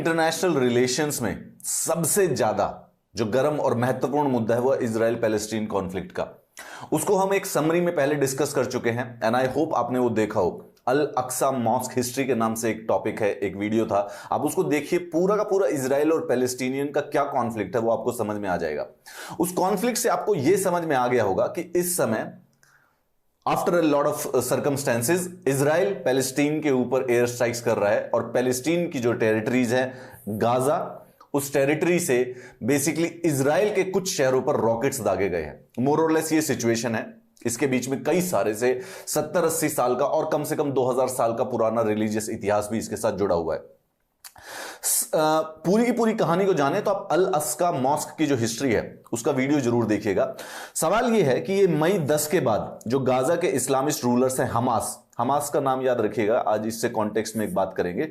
International relations में सबसे ज्यादा जो गर्म और महत्वपूर्ण मुद्दा है वो इजराइल पैलेस्टीन कॉन्फ्लिक्ट का। उसको हम एक समरी में पहले डिस्कस कर चुके हैं एंड आई होप आपने वो देखा हो। अल अक्सा मॉस्क हिस्ट्री के नाम से एक टॉपिक है, एक वीडियो था, आप उसको देखिए। पूरा का पूरा इजराइल और पैलेस्टीनियन का क्या कॉन्फ्लिक्ट है वो आपको समझ में आ जाएगा। उस कॉन्फ्लिक्ट से आपको यह समझ में आ गया होगा कि इस समय after a lot of circumstances Israel Palestine के ऊपर एयर स्ट्राइक्स कर रहा है और पैलेस्टीन की जो टेरिटरीज है गाजा, उस टेरिटरी से बेसिकली इजराइल के कुछ शहरों पर रॉकेट्स दागे गए हैं। मोर और लेस ये सिचुएशन है। इसके बीच में कई सारे से 70-80 साल का और कम से कम 2000 साल का पुराना रिलीजियस इतिहास भी इसके साथ जुड़ा हुआ है। पूरी की पूरी कहानी को जाने तो आप अल अस्का मॉस्क की जो हिस्ट्री है उसका वीडियो जरूर देखिएगा। सवाल यह है कि ये मई 10 के बाद जो गाजा के इस्लामिस्ट रूलर्स हैं हमास का नाम याद रखिएगा, आज इससे कॉन्टेक्स्ट में एक बात करेंगे।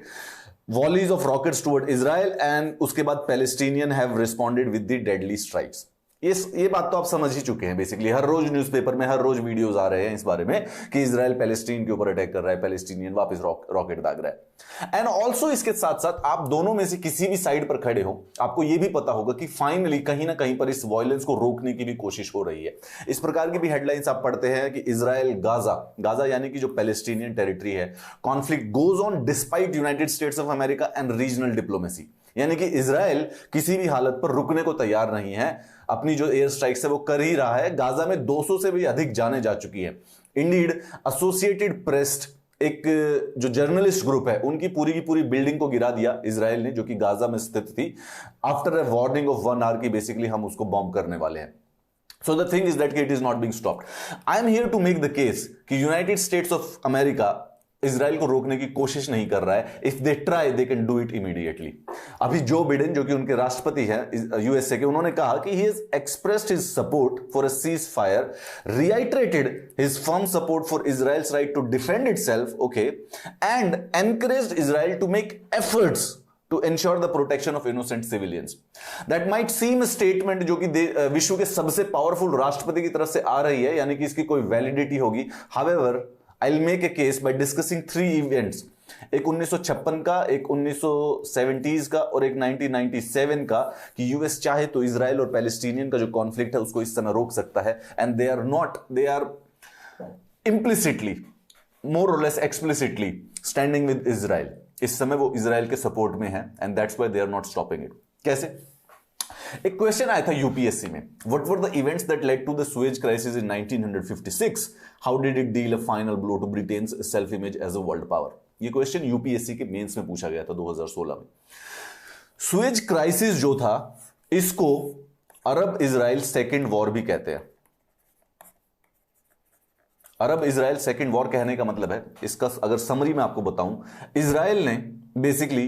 Volleys of rockets toward Israel and उसके बाद Palestinian have responded with the deadly strikes. ये बात तो आप समझ ही चुके हैं। बेसिकली हर रोज न्यूज़पेपर में हर रोज वीडियोस आ रहे हैं इस बारे में कि इजराइल पैलेस्टीन के ऊपर अटैक कर रहा है, पैलेस्टीनियन वापस रॉकेट दाग रहा है। एंड ऑल्सो इसके साथ साथ आप दोनों में से किसी भी साइड पर खड़े हो, आपको यह भी पता होगा कि फाइनली कहीं ना कहीं पर इस वायलेंस को रोकने की भी कोशिश हो रही है। इस प्रकार की भी हेडलाइंस आप पढ़ते हैं कि इजराइल गाजा यानी कि जो पैलेस्टीनियन टेरिटरी है, conflict goes on despite United states of America and regional diplomacy. यानी कि इजराइल किसी भी हालत पर रुकने को तैयार नहीं है, अपनी जो एयर स्ट्राइक्स है वो कर ही रहा है। गाजा में 200 से भी अधिक जाने जा चुकी है। इंडीड एसोसिएटेड प्रेस, एक जो जर्नलिस्ट ग्रुप है, उनकी की पूरी बिल्डिंग को गिरा दिया इजराइल ने, जो कि गाजा में स्थित थी। After a warning of 1 hour की बेसिकली हम उसको बॉम्ब करने वाले हैं। So the thing is that it is not being stopped. I am here to make the case कि United states of America Israel को रोकने की कोशिश नहीं कर रहा है। If they try they can do it immediately. अभी जो बिडेन जो कि उनके राष्ट्रपति हैं यूएसए के, उन्होंने कहा कि he has expressed his support for a ceasefire, reiterated his firm support for Israel's right to defend itself, okay, and encouraged Israel to make efforts to ensure the protection of innocent civilians. That might seem a statement जो कि विश्व के सबसे powerful राष्ट्रपति की तरफ से आ रही है, यानी कि इसकी कोई वैलिडिटी होगी। However, I'll make a case by discussing 3 events, एक 1956 का, एक 1970s का और एक 1997 का, कि यूएस चाहे तो इजराइल और पैलेस्टीनियन का जो कॉन्फ्लिक्ट है उसको इस समय रोक सकता है। And they are implicitly, more or less explicitly standing with Israel. इस समय वो इजराइल के सपोर्ट में है and that's why they are not stopping it. कैसे? एक क्वेश्चन आया था यूपीएससी में, what were the events that led to the Suez crisis in 1956, how did it deal a final blow to Britain's self image as a world power. ये question UPSC के mains में पूछा गया था 2016 में। सुएज क्राइसिस जो था, इसको अरब इजराइल सेकेंड वॉर भी कहते हैं। अरब इजराइल सेकेंड वॉर कहने का मतलब है, इसका अगर समरी में आपको बताऊं, इजराइल ने बेसिकली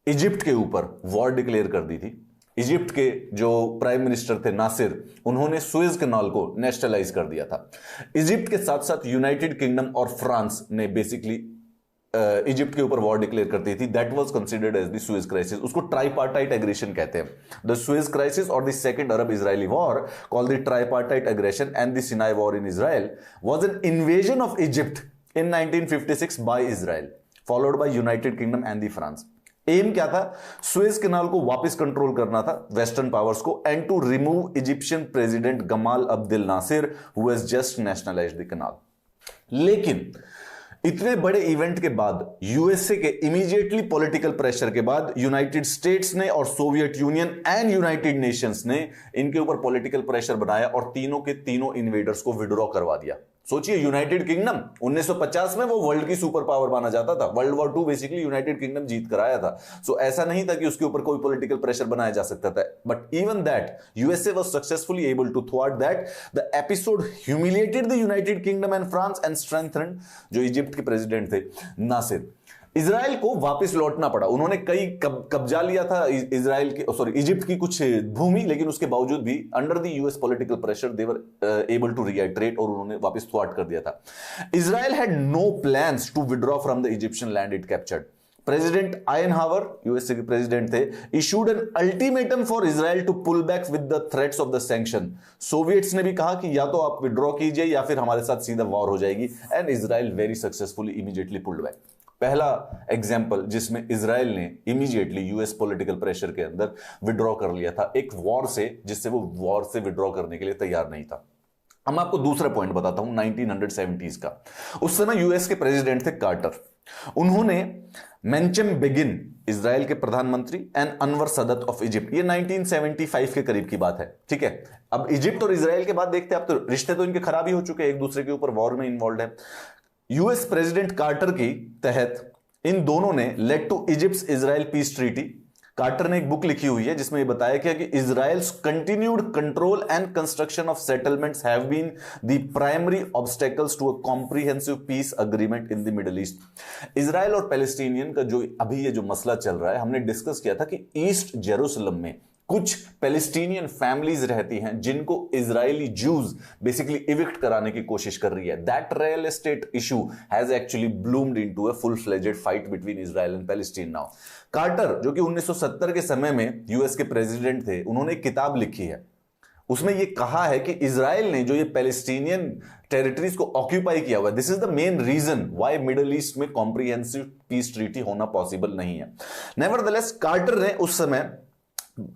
इजिप्ट के ऊपर वॉर डिक्लेयर कर दी थी। इजिप्ट के जो प्राइम मिनिस्टर थे नासिर, उन्होंने सुएज कैनाल को नेशनलाइज कर दिया था। इजिप्ट के साथ साथ यूनाइटेड किंगडम और फ्रांस ने बेसिकली इजिप्ट के ऊपर वॉर डिक्लेयर करती थी। That was considered as the Suez crisis. उसको ट्राइपार्टाइट एग्रेशन कहते हैं। द सुएज क्राइसिस और the second Arab Israeli war, called the tripartite aggression and the Sinai war in Israel, was an invasion of Egypt in 1956 by Israel, followed by United Kingdom and the France. Aim क्या था? Suez canal को वापस control करना था western powers को, and to remove Egyptian president Gamal Abdel Nasser who has just nationalised the canal. लेकिन इतने बड़े इवेंट के बाद, यूएसए के इमीडिएटली पॉलिटिकल प्रेशर के बाद, यूनाइटेड स्टेट्स ने और Soviet union and United Nations ने इनके ऊपर पॉलिटिकल प्रेशर बनाया और तीनों के तीनों इन्वेडर्स को विड्रॉ करवा दिया। सोचिए, यूनाइटेड किंगडम 1950 में वो वर्ल्ड की सुपर पावर माना जाता था। World war 2 basically United Kingdom जीत कर आया था। सो ऐसा नहीं था कि उसके ऊपर कोई पॉलिटिकल प्रेशर बनाया जा सकता था। But even that USA was successfully able to thwart that. The episode humiliated the United Kingdom and France and strengthened जो इजिप्ट के प्रेसिडेंट थे नासिर। इजराइल को वापस लौटना पड़ा। उन्होंने कई कब्जा लिया था इजिप्ट की कुछ भूमि, लेकिन उसके बावजूद भी under the US political pressure they were able to retreat और उन्होंने वापस थ्वार्ट कर दिया था। Israel had no plans to withdraw from the Egyptian land it captured. President Eisenhower, USA के प्रेसिडेंट थे, issued an ultimatum for Israel to pull back with the threats of the sanction. Soviets ने भी कहा कि या तो आप withdraw कीजिए या फिर हमारे साथ सीधा वॉर हो जाएगी, and Israel very successfully immediately pulled back. पहला एग्जाम्पल जिसमें इजराइल ने इमीडिएटली यूएस पॉलिटिकल प्रेशर के अंदर विड्रॉ कर लिया था एक वॉर से, जिससे वो वॉर से विड्रॉ करने के लिए तैयार नहीं था। अब मैं आपको दूसरा पॉइंट बताता हूं 1970s का। उस समय यूएस के प्रेसिडेंट थे कार्टर। उन्होंने मेंचम बेगिन इजराइल के प्रधानमंत्री एंड अनवर सदत ऑफ इजिप्ट, ये 1975 के करीब की बात है, ठीक है। अब इजिप्ट और इजराइल के बाद देखते हैं, अब तो रिश्ते तो इनके खराब ही हो चुके हैं, एक दूसरे के ऊपर वॉर में इन्वॉल्व है। यूएस प्रेसिडेंट कार्टर की तहत इन दोनों ने led to Egypt Israel peace treaty. Carter ने एक बुक लिखी हुई है जिसमें यह बताया गया कि Israel's continued control and construction of settlements have been the primary obstacles to a comprehensive peace agreement in the Middle East. Israel और पैलेस्टीनियन का जो अभी ये जो मसला चल रहा है, हमने डिस्कस किया था कि ईस्ट जेरूसलम में कुछ पैलेस्टीनियन फैमिलीज रहती हैं जिनको इजरायली ज्यूज बेसिकली इविक्ट कराने की कोशिश कर रही है। That real estate issue has actually bloomed into a full fledged fight between Israel and Palestine now. Carter, जो कि 1970 के समय में यूएस के प्रेसिडेंट थे, उन्होंने एक किताब लिखी है, उसमें यह कहा है कि इजराइल ने जो ये पैलेस्टीनियन टेरिटरीज को ऑक्यूपाई किया हुआ है, this is the main reason why Middle East में कॉम्प्रिहेंसिव पीस ट्रीटी होना पॉसिबल नहीं है। नेवरदलेस कार्टर ने उस समय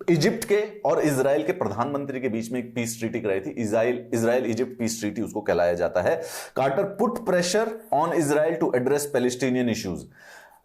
इजिप्ट के और इजराइल के प्रधानमंत्री के बीच में एक पीस ट्रीटी कराई थी, इजराइल इजिप्ट पीस ट्रीटी उसको कहलाया जाता है। Carter put pressure on Israel to address Palestinian issues.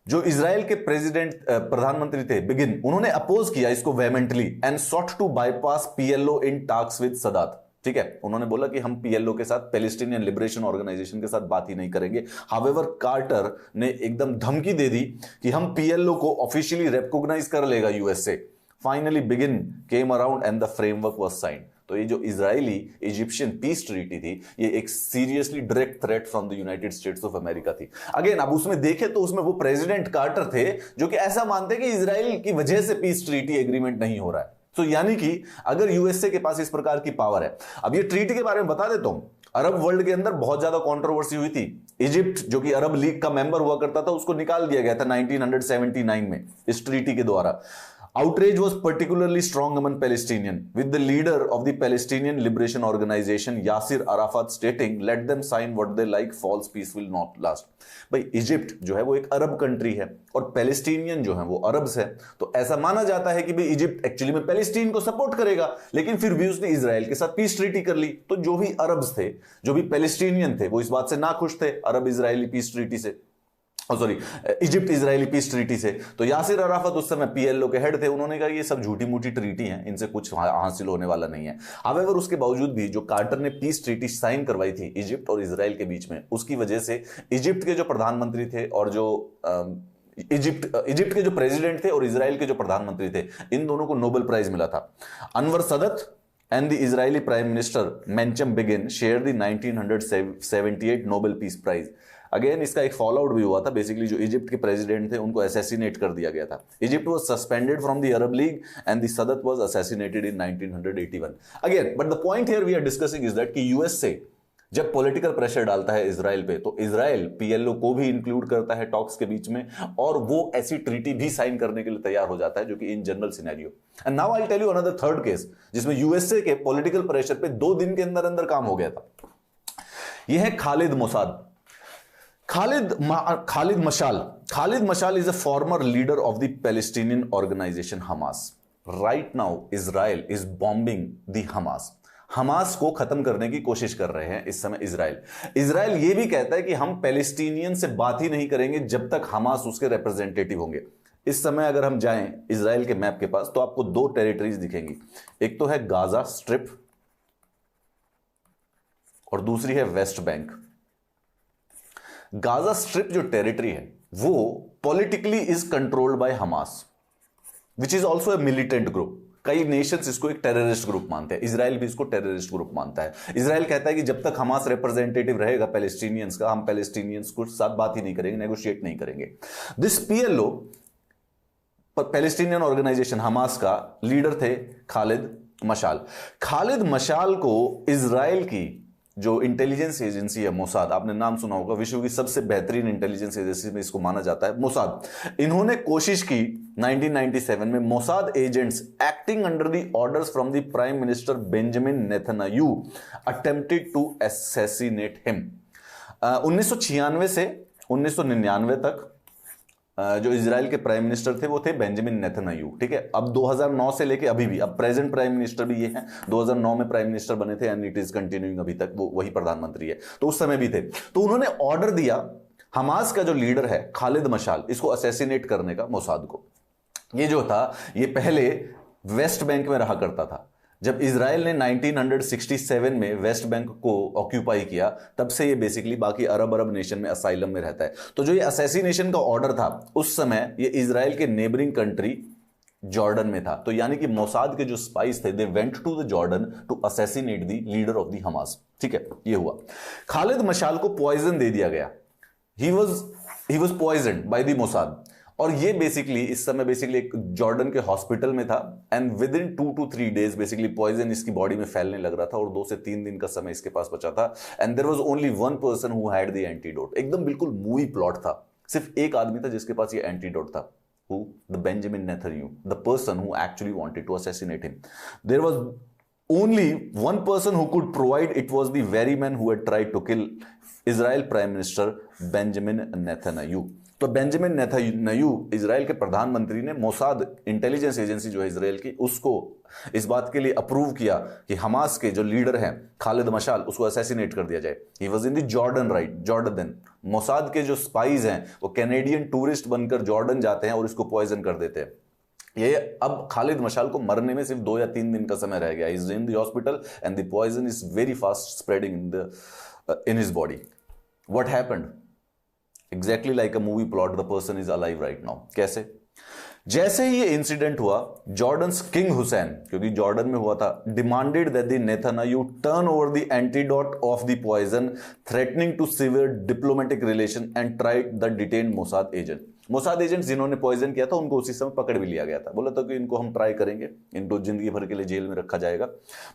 जो इजराइल के प्रधानमंत्री थे बिगिन, उन्होंने अपोज किया इसको vehemently and sought to bypass PLO in talks with Sadat. ठीक है, उन्होंने बोला कि हम पीएलओ के साथ, पैलेस्टीनियन लिबरेशन ऑर्गेनाइजेशन के साथ बात ही नहीं करेंगे। हावेवर कार्टर ने एकदम धमकी दे दी कि हम पीएलओ को ऑफिशियली रिकॉग्नाइज कर लेगा यूएस से। Finally begin came around and the framework was signed. तो ये जो इजरायली इजिप्शियन पीस ट्रीटी थी, ये एक seriously direct threat from the United states of America थी। अगेन, अब उसमें देखें तो उसमें वो प्रेसिडेंट कार्टर थे जो कि ऐसा मानते कि इजराइल की वजह से पीस ट्रीटी एग्रीमेंट नहीं हो रहा है। तो यानी कि अगर यूएसए के पास इस प्रकार की पावर है। अब ये ट्रीटी के बारे में बता देता हूं, अरब वर्ल्ड के अंदर बहुत ज्यादा कंट्रोवर्सी हुई थी। इजिप्ट, जो कि अरब लीग का मेंबर हुआ करता था, उसको निकाल दिया गया था 1979 में इस ट्रीटी के द्वारा। Outrage was particularly strong among Palestinians, with the leader of the Palestinian Liberation Organization, Yasser Arafat, stating, "Let them sign what they like, false peace will not last." भाई, इजिप्ट जो है वो एक अरब कंट्री है और Palestinian जो है वो अरब्स है, तो ऐसा माना जाता है कि भाई इजिप्ट एक्चुअली में पैलेस्टीन को सपोर्ट करेगा, लेकिन फिर भी उसने इजराइल के साथ पीस ट्रीटी कर ली। तो जो भी अरब्स थे, जो भी पैलेस्टीनियन थे, वो इस बात से नाखुश थे अरब इजरायली पीस ट्रीटी से, sorry Egypt Israeli peace treaty से। तो यासिर अराफत उस समय पीएलओ के हेड थे, उन्होंने कहा ये सब झूठी मूठी ट्रीटी हैं, इनसे कुछ हासिल होने वाला नहीं है। हावेवर उसके बावजूद भी जो कार्टर ने पीस ट्रीटी साइन करवाई थी इजिप्ट और इजराइल के बीच में, उसकी वजह से इजिप्ट के जो प्रधानमंत्री थे और जो इजिप्ट के जो प्रेसिडेंट थे और इजराइल के जो प्रधानमंत्री थे, इन दोनों को नोबेल प्राइज मिला था। Anwar सदत and the Israeli Prime Minister Menachem Begin shared the 1978 Nobel Peace Prize. Again इसका एक फॉल आउट भी हुआ था। बेसिकली जो इजिप्ट के प्रेसिडेंट थे उनको असैसिनेट कर दिया गया था। Egypt was suspended from the Arab League and the Sadat was assassinated in 1981। Again, but the point here we are discussing is that कि यूएस से जब पॉलिटिकल प्रेशर डालता है इजराइल पे, तो इजराइल पीएलओ को भी इंक्लूड करता है टॉक्स के बीच में, और वो ऐसी ट्रीटी भी साइन करने के लिए तैयार हो जाता है, जो कि in general scenario. And now I will tell you another third case जिसमें यूएसए के पॉलिटिकल प्रेशर पे 2 दिन के अंदर अंदर काम हो गया था। यह है खालिद मोसाद। खालिद मशाल is a former leader of the Palestinian organization Hamas. Right now, Israel is bombing the Hamas. Hamas को खत्म करने की कोशिश कर रहे हैं इस समय इजराइल यह भी कहता है कि हम पैलेस्टीनियन से बात ही नहीं करेंगे जब तक हमास उसके रिप्रेजेंटेटिव होंगे। इस समय अगर हम जाएं इजराइल के मैप के पास, तो आपको 2 टेरिटरीज दिखेंगी। एक तो है गाजा स्ट्रिप और दूसरी है वेस्ट बैंक। गाजा स्ट्रिप जो टेरिटरी है वो politically is controlled by Hamas, which is also a militant group. कई नेशंस इसको एक टेररिस्ट ग्रुप मानते हैं, इजराइल भी इसको टेररिस्ट ग्रुप मानता है। इजराइल कहता है कि जब तक हमास रिप्रेजेंटेटिव रहेगा पैलेस्टीनियंस का, हम पैलेस्टीनियंस को साथ बात ही नहीं करेंगे, नेगोशिएट नहीं करेंगे। This PLO, Palestinian organisation Hamas का लीडर थे खालिद मशाल को इजराइल की जो इंटेलिजेंस एजेंसी है मोसाद, आपने नाम सुना होगा, विश्व की सबसे बेहतरीन इंटेलिजेंस एजेंसी में इसको माना जाता है मोसाद। इन्होंने कोशिश की 1997 में, Mossad agents acting under the orders from the prime minister Benjamin Netanyahu attempted to assassinate him. 1996 से 1999 तक जो इजराइल के प्राइम मिनिस्टर थे वो थे बेंजामिन नेतन्याहू, ठीक है। अब 2009 से लेके अभी भी, अब प्रेजेंट प्राइम मिनिस्टर भी ये हैं, 2009 में प्राइम मिनिस्टर बने थे एंड इट इज कंटिन्यूइंग अभी तक, वो वही प्रधानमंत्री है, तो उस समय भी थे। तो उन्होंने ऑर्डर दिया हमास का जो लीडर है खालिद मशाल, इसको असैसिनेट करने का मोसाद को। ये जो था ये पहले वेस्ट बैंक में रहा करता था। जब इजराइल ने 1967 में वेस्ट बैंक को ऑक्यूपाई किया, तब से ये बेसिकली बाकी अरब नेशन में असाइलम में रहता है। तो जो ये असैसिनेशन का ऑर्डर था उस समय ये इजराइल के नेबरिंग कंट्री जॉर्डन में था। तो यानी कि मोसाद के जो स्पाइस थे they went to the Jordan to assassinate the leader of the Hamas, ठीक है। ये हुआ। खालिद मशाल को पॉइजन दे दिया गया, he was poisoned by the Mossad, और ये बेसिकली इस समय बेसिकली एक जॉर्डन के हॉस्पिटल में था and within 2 to 3 days basically poison इसकी बॉडी में फैलने लग रहा था और 2 से 3 दिन का समय इसके पास बचा था। And there was only one person who had the antidote. एकदम बिल्कुल मूवी प्लॉट था, सिर्फ एक आदमी था जिसके पास ये एंटीडोट था, who the Benjamin Netanyahu, the person who actually wanted to assassinate him. There was only one person who could provide, it was the very man who had tried to kill Israel Prime Minister Benjamin Netanyahu। तो Benjamin Netanyahu Israel के प्रधानमंत्री ने Mossad intelligence agency जो है Israel की, उसको इस बात के लिए अप्रूव किया कि हमास के जो लीडर हैं खालिद मशाल, उसको असैसिनेट कर दिया जाए। He was in the Jordan, right, Jordan. Mossad के जो स्पाइज हैं वो कैनेडियन टूरिस्ट बनकर जॉर्डन जाते हैं और इसको पॉइजन कर देते हैं। ये अब खालिद मशाल को मरने में सिर्फ 2 या 3 दिन का समय रह गया। Is in the hospital and the poison is very fast spreading in his body. What happened? Exactly like a movie plot, the person is alive right now. कैसे? जैसे ही ये इंसिडेंट हुआ, जॉर्डन्स किंग हुसैन, क्योंकि जॉर्डन में हुआ था, demanded that the Netanyahu turn over the antidote of the poison, threatening to severe diplomatic relation and tried the detain Mossad agent. Mossad agent जिन्होंने poison किया था उनको उसी समय पकड़ भी लिया गया था। बोला था कि इनको हम ट्राई करेंगे, इनको जिंदगी भर के लिए जेल में रखा जाएगा,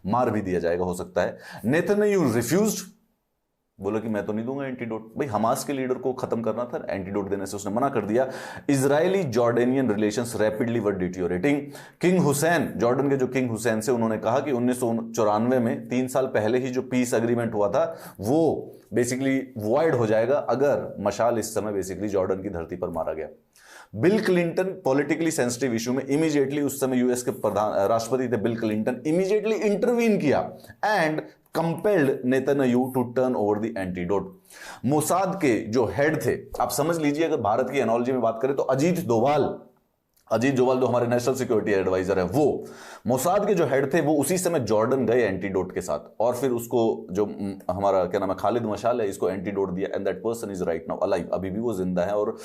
मार भी दिया जाएगा हो सकता है। नेतन्याहू रिफ्यूज्ड, बोला कि मैं तो नहीं दूंगा एंटीडोट। भाई हमास के लीडर को खत्म करना था, एंटीडोट देने से उसने मना कर दिया। इजरायली जॉर्डेनियन रिलेशंस रैपिडली वर डिटीरियोरेटिंग। किंग हुसैन, जॉर्डन के जो किंग हुसैन से, उन्होंने कहा कि 1994 में 3 साल पहले ही जो पीस एग्रीमेंट हुआ था वो बेसिकली वॉइड हो जाएगा अगर मशाल इस समय बेसिकली जॉर्डन की धरती पर मारा गया। Bill Clinton politically sensitive issue में इमीडिएटली, उस समय यूएस के राष्ट्रपति थे बिल क्लिंटन, इमीडिएटली इंटरवीन किया and compelled Netanyahu to turn over the antidote. Mossad के जो हेड थे, आप समझ लीजिए अगर भारत की एनोलॉजी में बात करें तो अजीत डोभाल जो हमारे नेशनल सिक्योरिटी एडवाइजर है, वो मोसाद के जो हेड थे वो उसी समय जॉर्डन गए एंटीडोट के साथ, और फिर उसको जो हमारा क्या नाम है खालिद मशाल है, इसको एंटीडोट दिया and that person is right now alive. अभी भी वो जिंदा है और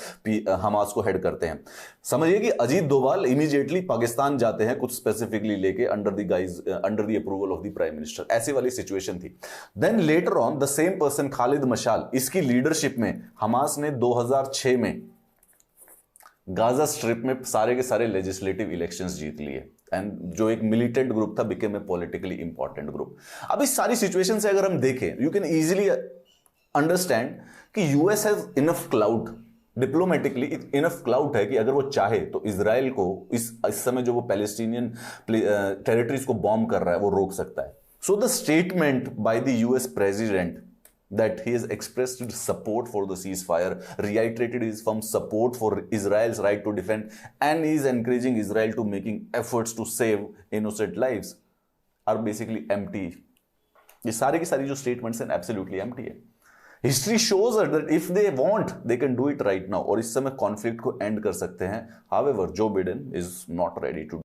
हमास को हेड करते हैं। समझिए कि अजीत डोभाल इमीडिएटली पाकिस्तान जाते हैं कुछ स्पेसिफिकली लेके under the approval of the prime minister. ऐसी वाली सिचुएशन थी। Then later on the same person Khalid Mashal, इसकी लीडरशिप में हमास ने 2006 में गाजा स्ट्रिप में सारे के सारे लेजिस्लेटिव इलेक्शंस जीत लिए एंड जो एक मिलिटेंट ग्रुप था became a politically important group. अब इस सारी सिचुएशन से अगर हम देखें, यू कैन इजीली अंडरस्टैंड कि US has enough cloud, diplomatically enough cloud है कि अगर वो चाहे तो इजराइल को इस समय जो वो पैलेस्टीनियन टेरिटरीज को बॉम्ब कर रहा है वो रोक सकता है। So the statement by the US president that he has expressed support for the ceasefire, reiterated his firm support for Israel's right to defend, and is encouraging Israel to making efforts to save innocent lives, are basically empty. ये सारे की सारी जो statements हैं absolutely empty है। History shows us that if they want, they can do it right now, और इस समय conflict को end कर सकते हैं। However, Joe Biden is not ready to